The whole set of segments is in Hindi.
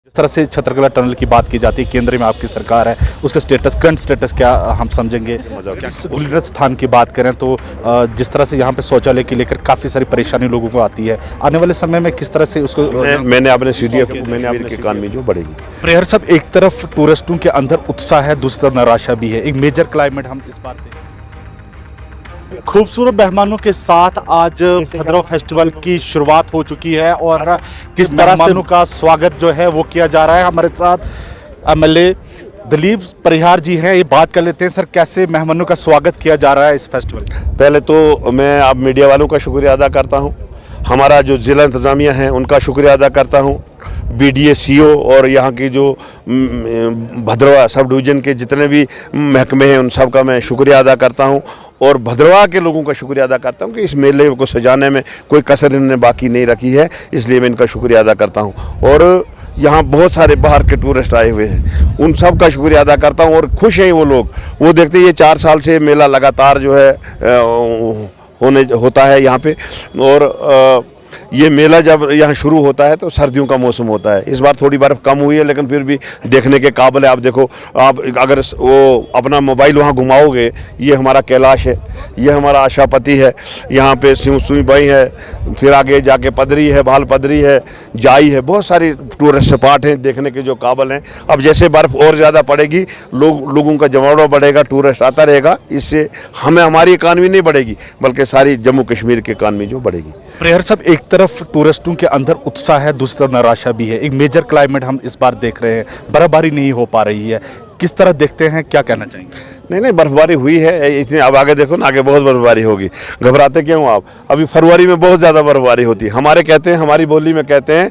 जिस तरह से छतरकला टनल की बात की जाती है, केंद्र में आपकी सरकार है, उसका करंट स्टेटस क्या हम समझेंगे? गुलिया स्थान की बात करें तो जिस तरह से यहाँ पे शौचालय के लेकर काफ़ी सारी परेशानी लोगों को आती है, आने वाले समय में किस तरह से उसको मैंने अपने CDF की इकानमी जो बढ़ेगी। प्रेयर सब एक तरफ टूरिस्टों के अंदर उत्साह है, दूसरी तरफ निराशा भी है। एक मेजर क्लाइमेट हम इस बार खूबसूरत मेहमानों के साथ आज भद्रवा फेस्टिवल की शुरुआत हो चुकी है और किस तरह मेहमानों का स्वागत जो है वो किया जा रहा है। हमारे साथ MLA दिलीप परिहार जी हैं, ये बात कर लेते हैं। सर, कैसे मेहमानों का स्वागत किया जा रहा है इस फेस्टिवल? पहले तो मैं आप मीडिया वालों का शुक्रिया अदा करता हूं, हमारा जो ज़िला इंतज़ामिया है उनका शुक्रिया अदा करता हूं, BDA CO और यहाँ की जो भद्रवा सब डिवीज़न के जितने भी महकमे हैं उन सब का मैं शुक्रिया अदा करता हूँ और भद्रवा के लोगों का शुक्रिया अदा करता हूँ कि इस मेले को सजाने में कोई कसर इन्होंने बाकी नहीं रखी है, इसलिए मैं इनका शुक्रिया अदा करता हूँ। और यहाँ बहुत सारे बाहर के टूरिस्ट आए हुए हैं, उन सब का शुक्रिया अदा करता हूँ और खुश हैं वो लोग। वो देखते हैं ये 4 साल से मेला लगातार जो है होता है यहाँ पे, और ये मेला जब यहाँ शुरू होता है तो सर्दियों का मौसम होता है। इस बार थोड़ी बर्फ़ कम हुई है लेकिन फिर भी देखने के काबिल है। आप देखो, आप अगर वो अपना मोबाइल वहाँ घुमाओगे, ये हमारा कैलाश है, ये हमारा आशापति है, यहाँ पे सुई बाई है, फिर आगे जाके पदरी है, भाल पदरी है, जाई है, बहुत सारी टूरिस्ट स्पॉट हैं देखने के जो काबिल हैं। अब जैसे बर्फ़ और ज़्यादा पड़ेगी, लोगों का जमावड़ा बढ़ेगा, टूरिस्ट आता रहेगा, इससे हमारी इकानमी नहीं बढ़ेगी बल्कि सारी जम्मू कश्मीर की इकानमी जो बढ़ेगी। प्रेयर सब एक तरफ टूरिस्टों के अंदर उत्साह है, दूसरी तरफ निराशा भी है। एक मेजर क्लाइमेट हम इस बार देख रहे हैं, बर्फबारी नहीं हो पा रही है, किस तरह देखते हैं, क्या कहना चाहेंगे? नहीं, बर्फबारी हुई है इतनी। अब आगे देखो ना, आगे बहुत बर्फबारी होगी, घबराते क्यों आप? अभी फरवरी में बहुत ज़्यादा बर्फबारी होती है। हमारी बोली में कहते हैं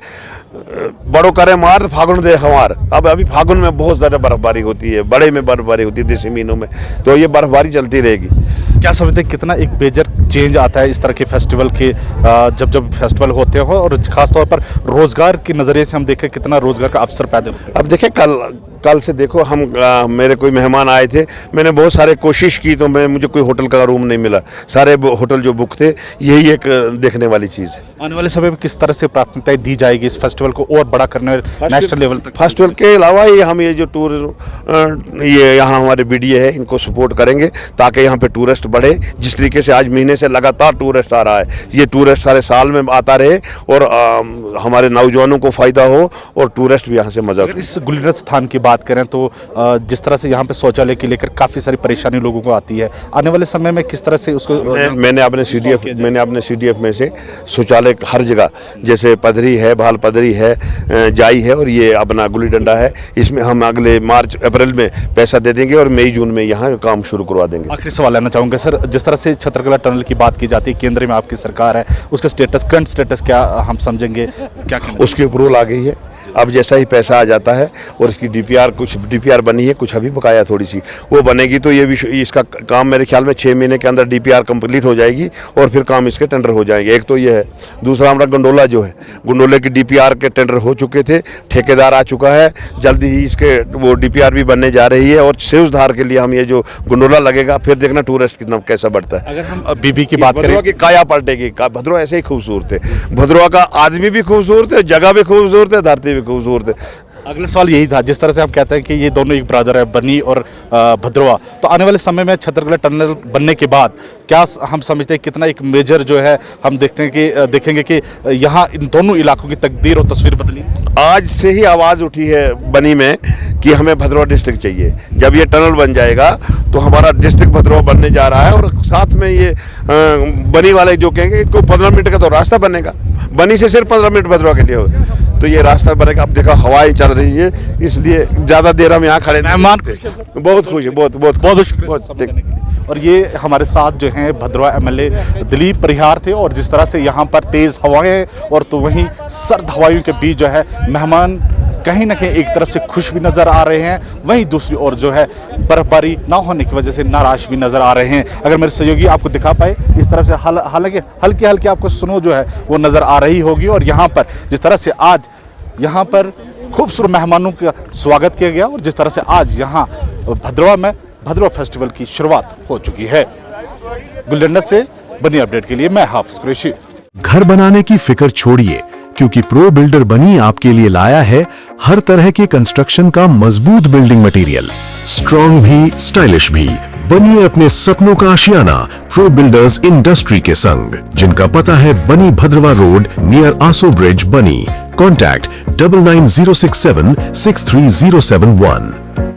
बड़ो करे मार फागुन दे हमार। अब अभी फागुन में बहुत ज़्यादा बर्फबारी होती है, बड़े में बर्फबारी होती है, देसी महीनों में, तो ये बर्फबारी चलती रहेगी। क्या समझते हैं कितना एक मेजर चेंज आता है इस तरह के फेस्टिवल के, जब फेस्टिवल होते हो, और ख़ासतौर पर रोज़गार के नज़रिए से हम देखें कितना रोज़गार का अवसर पैदा होता है? अब देखें, कल से देखो, मेरे कोई मेहमान आए थे, मैंने बहुत सारे कोशिश की तो मुझे कोई होटल का रूम नहीं मिला, सारे होटल जो बुक थे। यही एक देखने वाली चीज़ है। आने वाले समय में किस तरह से प्राथमिकता दी जाएगी इस फेस्टिवल को और बड़ा करने, नेशनल लेवल तक? फेस्टिवल के अलावा हम ये जो ये यहाँ हमारे BDA है, इनको सपोर्ट करेंगे ताकि यहाँ पे टूरिस्ट बढ़े। जिस तरीके से आज महीने से लगातार टूरिस्ट आ रहा है, ये टूरिस्ट सारे साल में आता रहे और हमारे नौजवानों को फ़ायदा हो और टूरिस्ट भी यहाँ से मजा। इस गुलिया स्थान की बात करें तो जिस तरह से यहाँ पे शौचालय के लेकर काफ़ी सारी परेशानी लोगों को आती है, आने वाले समय में किस तरह से उसको मैंने अपने CDF में से शौचालय हर जगह, जैसे पदरी है, भाल पदरी है, जाई है और ये अपना गुल्ली डंडा है, इसमें हम अगले मार्च अप्रैल में पैसा दे देंगे और मई जून में यहाँ काम शुरू करवा देंगे। आखिरी सवाल लेना चाहूँगा सर, जिस तरह से छतरकला टनल की बात की जाती है, केंद्र में आपकी सरकार है, उसका करंट स्टेटस क्या हम समझेंगे, क्या उसकी अप्रूवल आ गई है। अब जैसा ही पैसा आ जाता है और इसकी कुछ DPR बनी है, कुछ अभी बकाया थोड़ी सी, वो बनेगी तो ये भी इसका काम मेरे ख्याल में 6 महीने के अंदर DPR कंप्लीट हो जाएगी और फिर काम इसके टेंडर हो जाएंगे। एक तो ये है, दूसरा हमारा गंडोला जो है, गंडोले की DPR के टेंडर हो चुके थे, ठेकेदार आ चुका है, जल्दी ही इसके वो DPR भी बनने जा रही है और सेवधार के लिए हम ये जो गंडोला लगेगा, फिर देखना टूरिस्ट कितना कैसा बढ़ता है। अगर हम BB की बात करें, भद्रवा की काया पलटेगी। भद्रवा ऐसे ही खूबसूरत है, भद्रवा का आदमी भी खूबसूरत है, जगह भी खूबसूरत है, धरती भी खूबसूरत है। अगला सवाल यही था, जिस तरह से हम कहते हैं कि ये दोनों एक ब्रदर है, बनी और भद्रवा, तो आने वाले समय में छतरकला टनल बनने के बाद क्या हम समझते हैं कितना एक मेजर जो है हम देखेंगे कि यहाँ इन दोनों इलाकों की तकदीर और तस्वीर बदली? आज से ही आवाज़ उठी है बनी में कि हमें भद्रवा डिस्ट्रिक्ट चाहिए। जब ये टनल बन जाएगा तो हमारा डिस्ट्रिक्ट भद्रवा बनने जा रहा है और साथ में ये बनी वाले जो कहेंगे इनको 15 मिनट का तो रास्ता बनेगा, बनी से सिर्फ 15 मिनट भद्रवा के लिए हो तो ये रास्ता बनेगा। अब देखो हवाएं चल रही है, इसलिए ज़्यादा देर हम यहाँ खड़े मेहमान बहुत खुश है, बहुत शुक्रिया। और ये हमारे साथ जो हैं भद्रवा MLA दिलीप परिहार थे, और जिस तरह से यहाँ पर तेज़ हवाएं और तो वहीं सर्द हवाओं के बीच जो है मेहमान कहीं ना कहीं एक तरफ से खुश भी नज़र आ रहे हैं, वहीं दूसरी ओर जो है बर्फबारी ना होने की वजह से नाराज भी नज़र आ रहे हैं। अगर मेरे सहयोगी आपको दिखा पाए, इस तरफ से हालांकि हल्की आपको स्नो जो है वो नज़र आ रही होगी, और यहाँ पर जिस तरह से आज यहाँ पर खूबसूरत मेहमानों का स्वागत किया गया और जिस तरह से आज यहाँ भद्रवा में भद्रवा फेस्टिवल की शुरुआत हो चुकी है। गुलडंडा से बनी अपडेट के लिए मैं हाफिज कुरैशी। घर बनाने की फिक्र छोड़िए, क्योंकि प्रो बिल्डर बनी आपके लिए लाया है हर तरह के कंस्ट्रक्शन का मजबूत बिल्डिंग मटेरियल। स्ट्रॉन्ग भी स्टाइलिश भी, बनिए अपने सपनों का आशियाना प्रो बिल्डर्स इंडस्ट्री के संग, जिनका पता है बनी भद्रवा रोड नियर आसो ब्रिज, बनी। कॉन्टैक्ट 9906763071।